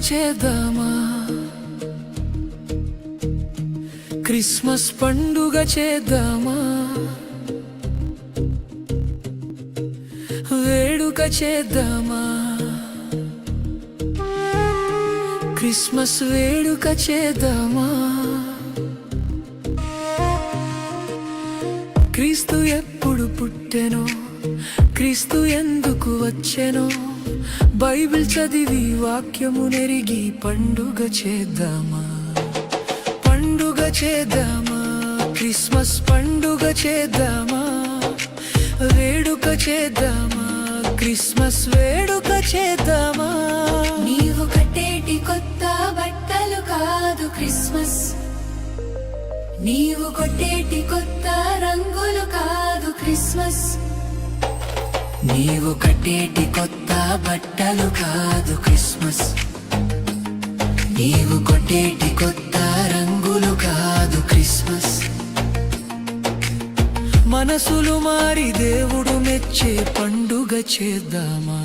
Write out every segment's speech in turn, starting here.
చేద్దామా, క్రిస్మస్ పండుగ చేద్దామా, వేడుక చేద్దామా, క్రిస్మస్ వేడుక చేద్దామా. క్రీస్తు ఎప్పుడు పుట్టెనో, క్రీస్తు ఎందుకు వచ్చెనో, బైబిల్ చదివి వాక్యము నెరిగి పండుగ చేద్దామా, పండుగ చేద్దామా, క్రిస్మస్ పండుగ చేద్దామా, వేడుక చేద్దామా, క్రిస్మస్ వేడుక చేద్దామా. నీవు కట్టేటి కొత్త బట్టలు కాదు క్రిస్మస్, నీవు కొట్టేటి కొత్త రంగులు కాదు క్రిస్మస్, నీవు కట్టేటి కొత్త బట్టలు కాదు క్రిస్మస్, నీవు కొట్టేటి కొత్త రంగులు కాదు క్రిస్మస్. మనసులు మారి దేవుడు మెచ్చే పండుగ చేద్దామా.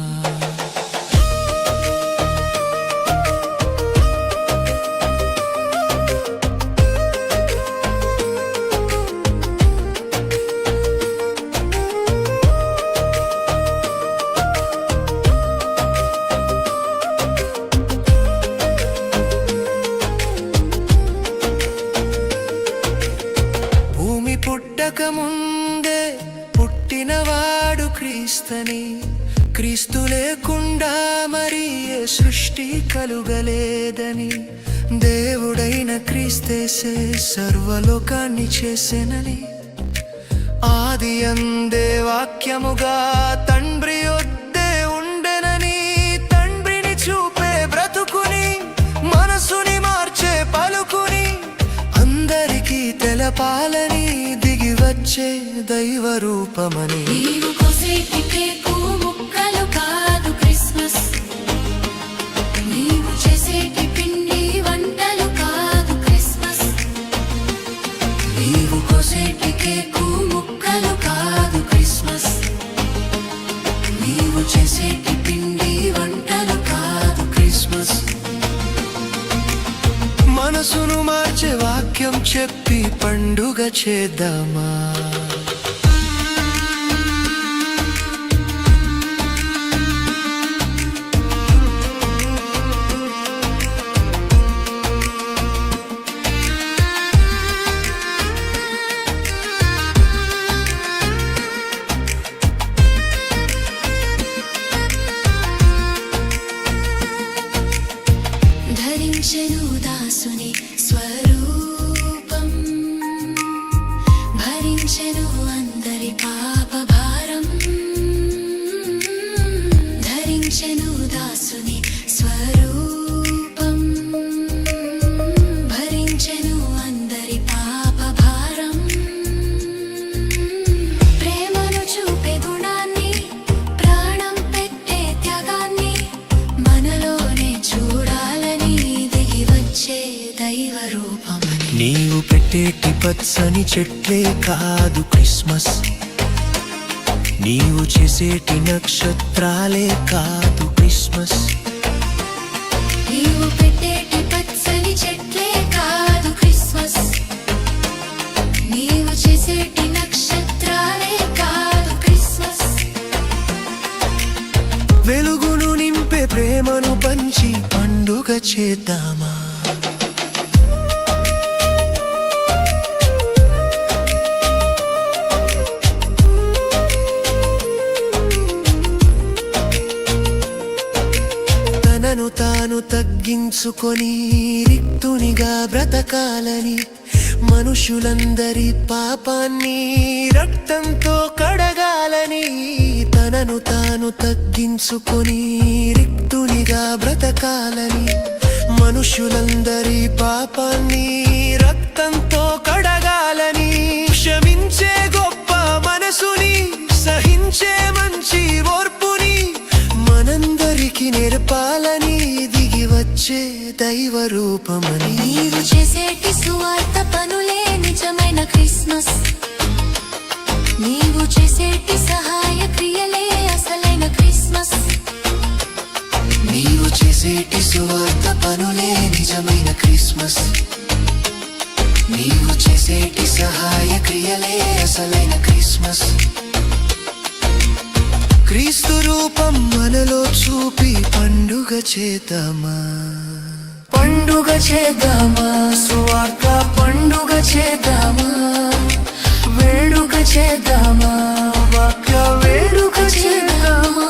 పుట్టక ముందే పుట్టినవాడు క్రీస్తని, క్రీస్తు లేకుండా మరి ఏ సృష్టి కలుగలేదని, దేవుడైన క్రీస్తేసే సర్వలోకాన్ని చేసెనని, ఆది అందే వాక్యముగా తండ్రి వద్దే ఉండెనని, తండ్రిని చూపే బ్రతుకుని మనసుని మార్చే పలుకుని అందరికీ తెలపాలని దిగి వచ్చే దైవ రూపమని. నీవు కోసేటి కేకు ముక్కలు కాదు క్రిస్మస్, నీవు చేసేటి పిండి వంటలు కాదు క్రిస్మస్, నీవు కోసేటి కేకు ముక్కలు కాదు క్రిస్మస్, నీవు చేసేటి పిండి వంటలు కాదు క్రిస్మస్. మనసును మార్చే వాక్యం చెప్పి పండుగ చేద్దామా. ధరించెను దాసుని స్వరూపం, భరించెను అందరి పాప భారం, ధరించెను దాసుని స్వరూపం, భరించెను అందరి పాప భారం. ప్రేమను చూపే గుణాన్ని, ప్రాణం పెట్టే త్యాగాన్ని మనలోనే చూడాలని దిగి వచ్చే దైవ రూపమని. నీవు పెట్టేటి పచ్చని చెట్లే కాదు క్రిస్మస్, నీవు చేసేటి నక్షత్రాలే కాదు క్రిస్మస్, నీవు పెట్టేటి పచ్చని చెట్లే కాదు క్రిస్మస్, నీవు చేసేటి నక్షత్రాలే కాదు క్రిస్మస్. వెలుగును నింపే ప్రేమను పంచి పండుగ చేద్దామా. తనను తాను తగ్గించుకొని రిక్తునిగా బ్రతకాలని, మనుషులందరి పాపాన్ని రక్తంతో కడగాలని, తనను తాను తగ్గించుకొని రిక్తునిగా బ్రతకాలని, మనుషులందరి పాపాన్ని రక్తంతో కడగాలని, క్షమించే గొప్ప మనసుని, సహించే మంచి ఓర్పుని మనందరికీ నేర్పాలని దిగి వచ్చే దైవ రూపమని. నీవు చేసేటి సువార్త పనులే నిజమైన క్రిస్మస్, నీవు చేసేటి సహాయ క్రియలే అసలైన క్రిస్మస్, నీవు చేసే చేసేటి సువార్త పనులే నిజమైన క్రిస్మస్. నీవు చేసేటి సహాయ క్రియలే అసలైన క్రిస్మస్. క్రీస్తు రూపం మనలో చూపి పండుగ చేద్దామా, పండుగ చేద్దామా, సువార్త పండుగ చేద్దామా, వేడుక చేద్దామా, వాక్య వేడుక చేద్దామా.